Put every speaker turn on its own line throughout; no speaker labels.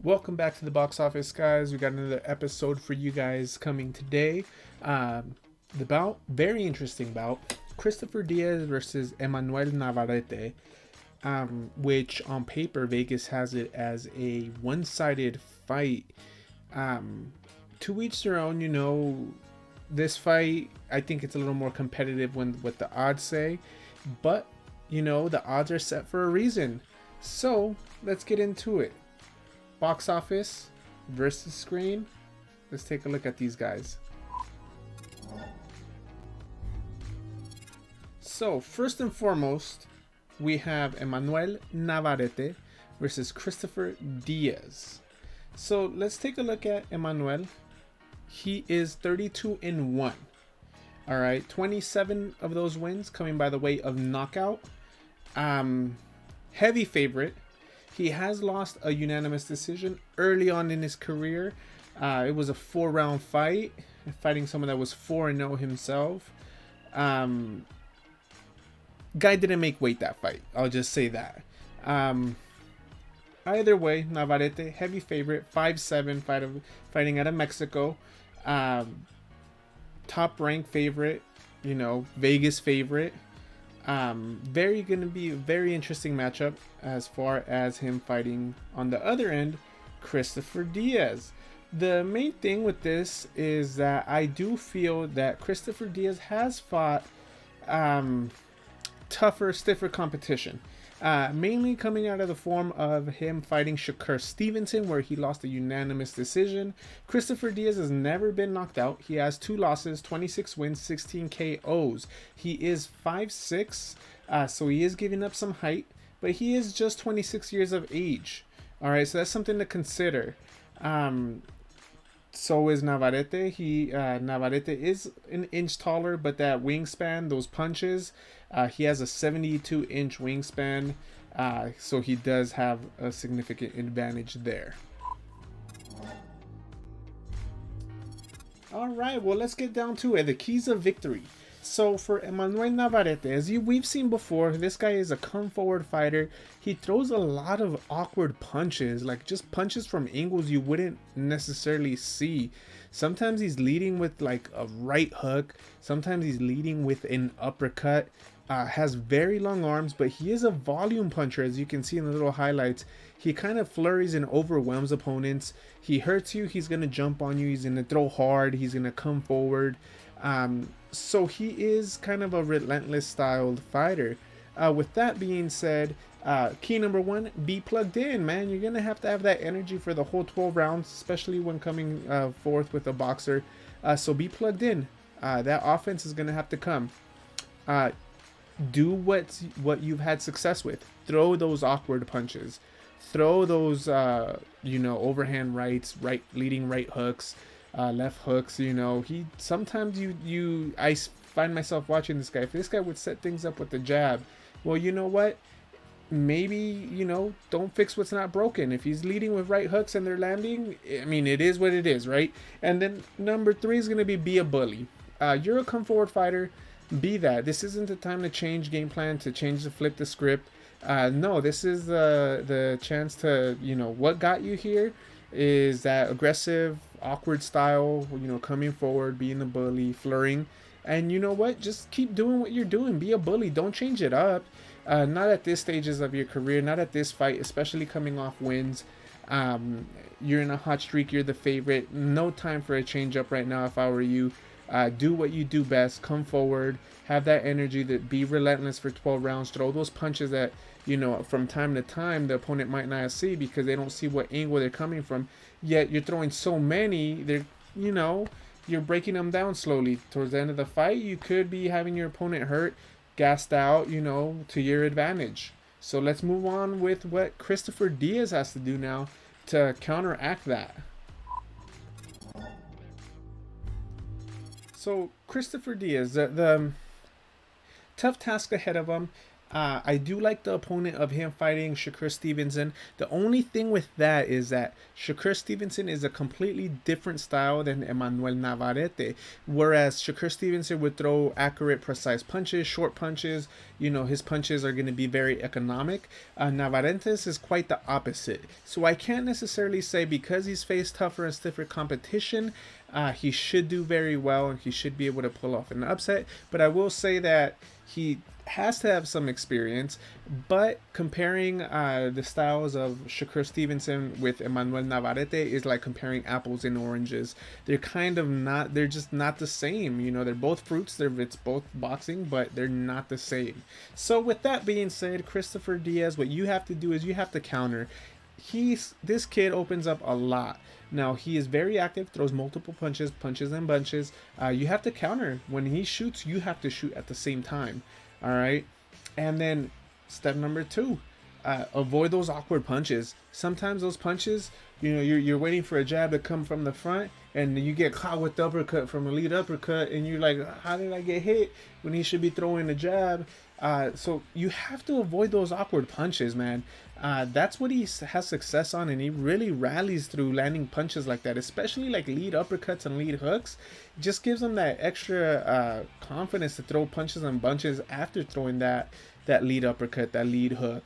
Welcome back to the box office, guys. We got another episode for you guys coming today. The bout, very interesting bout. Christopher Diaz versus Emanuel Navarrete, which on paper Vegas has it as a one-sided fight. To each their own, this fight, I think it's a little more competitive when what the odds say, but the odds are set for a reason. So let's get into it. Box office versus screen. Let's take a look at these guys. So first and foremost, we have Emanuel Navarrete versus Christopher Diaz. So let's take a look at Emanuel. He is 32-1. All right, 27 of those wins coming by the way of knockout. Heavy favorite. He has lost a unanimous decision early on in his career. It was a 4-round fight, fighting someone that was 4-0 himself. Guy didn't make weight that fight. I'll just say that. Either way, Navarrete, heavy favorite, 5'7", fighting out of Mexico. Top rank favorite, Vegas favorite. Going to be a very interesting matchup as far as him fighting on the other end, Christopher Diaz. The main thing with this is that I do feel that Christopher Diaz has fought tougher, stiffer competition. Mainly coming out of the form of him fighting Shakur Stevenson, where he lost a unanimous decision. Christopher Diaz has never been knocked out. He has 2 losses, 26 wins, 16 KOs. He is 5'6", so he is giving up some height, but he is just 26 years of age. All right, so that's something to consider. So is Navarrete. Navarrete is an inch taller, but that wingspan, those punches, he has a 72-inch wingspan, so he does have a significant advantage there. All right, well, let's get down to it. The keys of victory. So for Emanuel Navarrete, as we've seen before, this guy is a come-forward fighter. He throws a lot of awkward punches, like just punches from angles you wouldn't necessarily see. Sometimes he's leading with like a right hook. Sometimes he's leading with an uppercut. Has very long arms, but he is a volume puncher, as you can see in the little highlights. He kind of flurries and overwhelms opponents. He hurts you, he's going to jump on you, he's going to throw hard, he's going to come forward. So he is kind of a relentless styled fighter. With that being said, key number 1, be plugged in, man. You're going to have that energy for the whole 12 rounds, especially when coming forth with a boxer. So be plugged in. That offense is going to have to come. Do what you've had success with. Throw those awkward punches. Throw those, overhand rights, leading right hooks. Left hooks, he sometimes I find myself watching this guy. If this guy would set things up with the jab, well, you know what? Maybe, don't fix what's not broken. If he's leading with right hooks and they're landing, I mean, it is what it is, right? And then number 3 is going to be a bully. You're a come forward fighter. Be that. This isn't the time to change game plan, to flip the script. No, this is the chance to, what got you here is that aggressive, awkward style, coming forward, being a bully, flirting. And you know what? Just keep doing what you're doing. Be a bully. Don't change it up. Not at this stages of your career, not at this fight, especially coming off wins. You're in a hot streak. You're the favorite. No time for a change up right now if I were you. Do what you do best. Come forward. Have that energy. That be relentless for 12 rounds. Throw those punches that, from time to time the opponent might not see because they don't see what angle they're coming from. Yet you're throwing so many, you're breaking them down slowly. Towards the end of the fight, you could be having your opponent hurt, gassed out, to your advantage. So let's move on with what Christopher Diaz has to do now to counteract that. So Christopher Diaz, the tough task ahead of him. I do like the opponent of him fighting Shakur Stevenson. The only thing with that is that Shakur Stevenson is a completely different style than Emanuel Navarrete. Whereas Shakur Stevenson would throw accurate, precise punches, short punches. You know, his punches are going to be very economic. Navarrete's is quite the opposite. So I can't necessarily say because he's faced tougher and stiffer competition, he should do very well and he should be able to pull off an upset. But I will say that he has to have some experience, but comparing the styles of Shakur Stevenson with Emanuel Navarrete is like comparing apples and oranges. They're kind of not, they're just not the same. You know, they're both fruits, it's both boxing, but they're not the same. So with that being said, Christopher Diaz, what you have to do is you have to counter. This kid opens up a lot. Now he is very active, throws multiple punches and bunches. You have to counter. When he shoots, you have to shoot at the same time. All right. And then step number 2, avoid those awkward punches. Sometimes those punches, you know, you're waiting for a jab to come from the front and you get caught with the uppercut from a lead uppercut and you're like, how did I get hit when he should be throwing a jab? So you have to avoid those awkward punches, man. That's what he has success on, and he really rallies through landing punches like that, especially like lead uppercuts and lead hooks. It just gives him that extra confidence to throw punches and bunches after throwing that lead uppercut, that lead hook.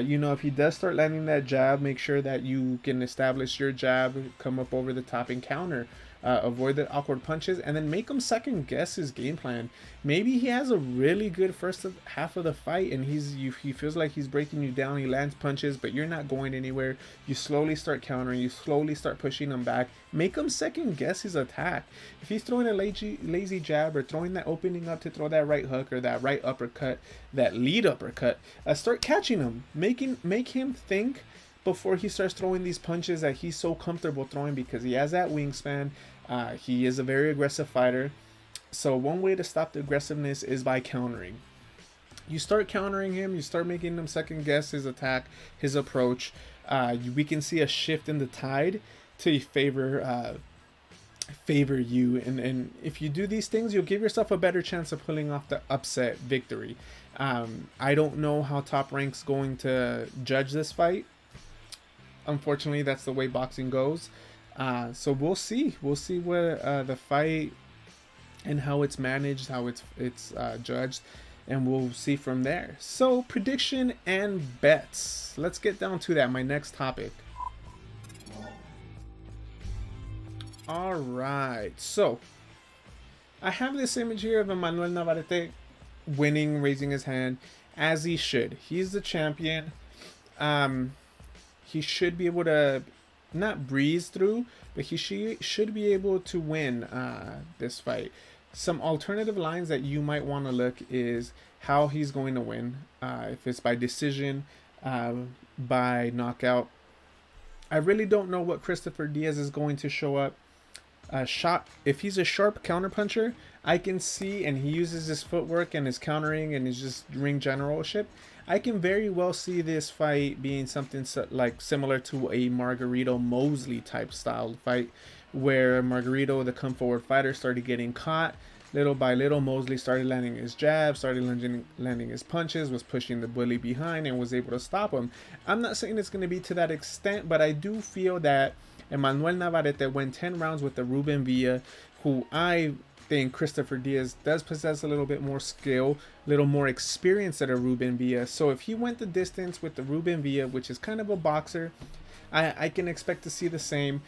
You know, if he does start landing that jab, make sure that you can establish your jab, come up over the top and counter. Avoid the awkward punches, and then make him second guess his game plan. Maybe he has a really good first half of the fight, and he feels like he's breaking you down. He lands punches, but you're not going anywhere. You slowly start countering. You slowly start pushing him back. Make him second guess his attack. If he's throwing a lazy jab or throwing that opening up to throw that right hook or that right uppercut, that lead uppercut, start catching him. Make him think before he starts throwing these punches that he's so comfortable throwing, because he has that wingspan. He is a very aggressive fighter. So one way to stop the aggressiveness is by countering. You start countering him, you start making him second guess his attack, his approach. We can see a shift in the tide to favor you, and if you do these things, you'll give yourself a better chance of pulling off the upset victory. I don't know how Top Rank's going to judge this fight. Unfortunately, that's the way boxing goes. So we'll see. We'll see what the fight and how it's managed, how it's judged, and we'll see from there. So prediction and bets. Let's get down to that. My next topic. All right. So I have this image here of Emanuel Navarrete winning, raising his hand, as he should. He's the champion. He should be able to not breeze through, but he should be able to win this fight. Some alternative lines that you might want to look is how he's going to win. If it's by decision, by knockout. I really don't know what Christopher Diaz is going to show up. If he's a sharp counterpuncher, I can see, and he uses his footwork and his countering and his just ring generalship, I can very well see this fight being something like similar to a Margarito Mosley type style fight, where Margarito, the come forward fighter, started getting caught. Little by little, Mosley started landing his jabs, started landing his punches, was pushing the bully behind, and was able to stop him. I'm not saying it's going to be to that extent, but I do feel that Emanuel Navarrete went 10 rounds with the Ruben Villa, who I think Christopher Diaz does possess a little bit more skill, a little more experience than a Ruben Villa. So if he went the distance with the Ruben Villa, which is kind of a boxer, I can expect to see the same.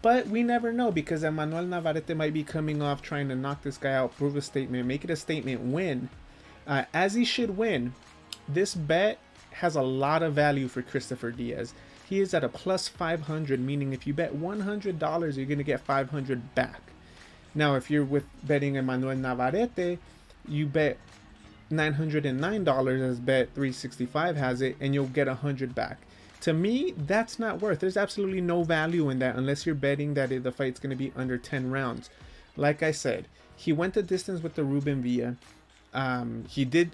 But we never know, because Emanuel Navarrete might be coming off trying to knock this guy out, prove a statement, make it a statement win. As he should win. This bet has a lot of value for Christopher Diaz. He is at a plus 500, meaning if you bet $100, you're going to get 500 back. Now, if you're with betting Emanuel Navarrete, you bet $909, as bet 365 has it, and you'll get 100 back. To me, that's not worth. There's absolutely no value in that unless you're betting that the fight's going to be under 10 rounds. Like I said, he went the distance with the Ruben Villa.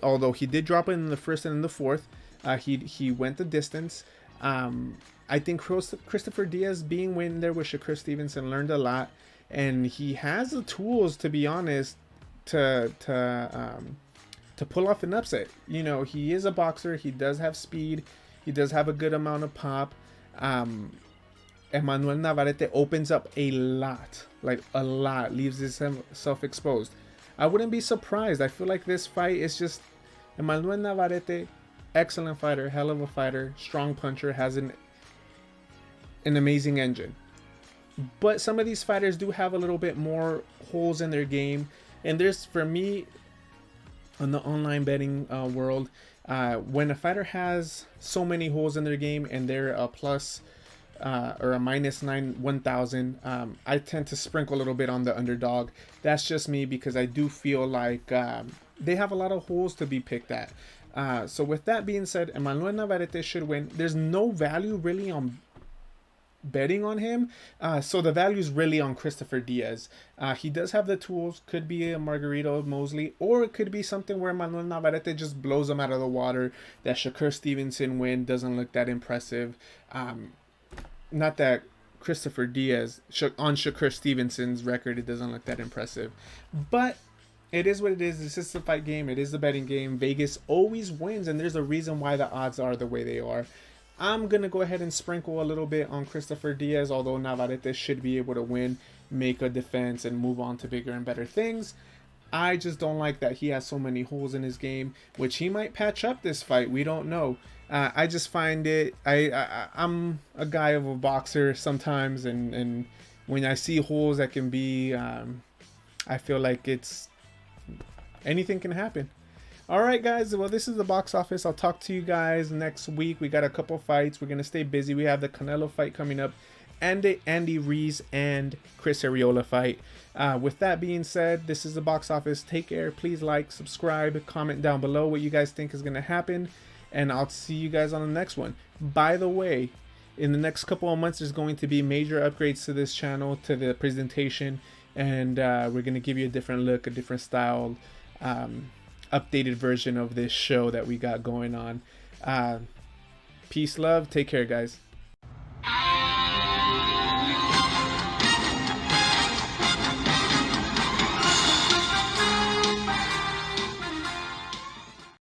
Although he did drop it in the first and in the fourth, he went the distance. I think Christopher Diaz, being in there with Shakur Stevenson, learned a lot, and he has the tools, to be honest, to to pull off an upset. You know, he is a boxer. He does have speed. He does have a good amount of pop. Emanuel Navarrete opens up a lot, like a lot, leaves himself exposed. I wouldn't be surprised. I feel like this fight is just Emanuel Navarrete, excellent fighter, hell of a fighter, strong puncher, has an amazing engine. But some of these fighters do have a little bit more holes in their game. And there's, for me, on the online betting world, when a fighter has so many holes in their game and they're a plus or a -9 1,000, I tend to sprinkle a little bit on the underdog. That's just me, because I do feel like they have a lot of holes to be picked at. So with that being said, Emanuel Navarrete should win. There's no value really on betting on him, so the value is really on Christopher Diaz. He does have the tools. Could be a Margarito Mosley, or it could be something where Manuel Navarrete just blows him out of the water. That Shakur Stevenson win doesn't look that impressive. Not that Christopher Diaz on Shakur Stevenson's record, it doesn't look that impressive, but it is what it is. This is the fight game. It is the betting game. Vegas always wins, and there's a reason why the odds are the way they are. I'm going to go ahead and sprinkle a little bit on Christopher Diaz, although Navarrete should be able to win, make a defense, and move on to bigger and better things. I just don't like that he has so many holes in his game, which he might patch up this fight. We don't know. I just find it, I'm a guy of a boxer sometimes, and when I see holes that can be, I feel like anything can happen. Alright guys, well, this is the box office. I'll talk to you guys next week. We got a couple fights. We're going to stay busy. We have the Canelo fight coming up, and the Andy Ruiz and Chris Arreola fight. With that being said, this is the box office. Take care. Please like, subscribe, comment down below what you guys think is going to happen, and I'll see you guys on the next one. By the way, in the next couple of months, there's going to be major upgrades to this channel, to the presentation, and we're going to give you a different look, a different style, updated version of this show that we got going on. Peace, love, take care, guys.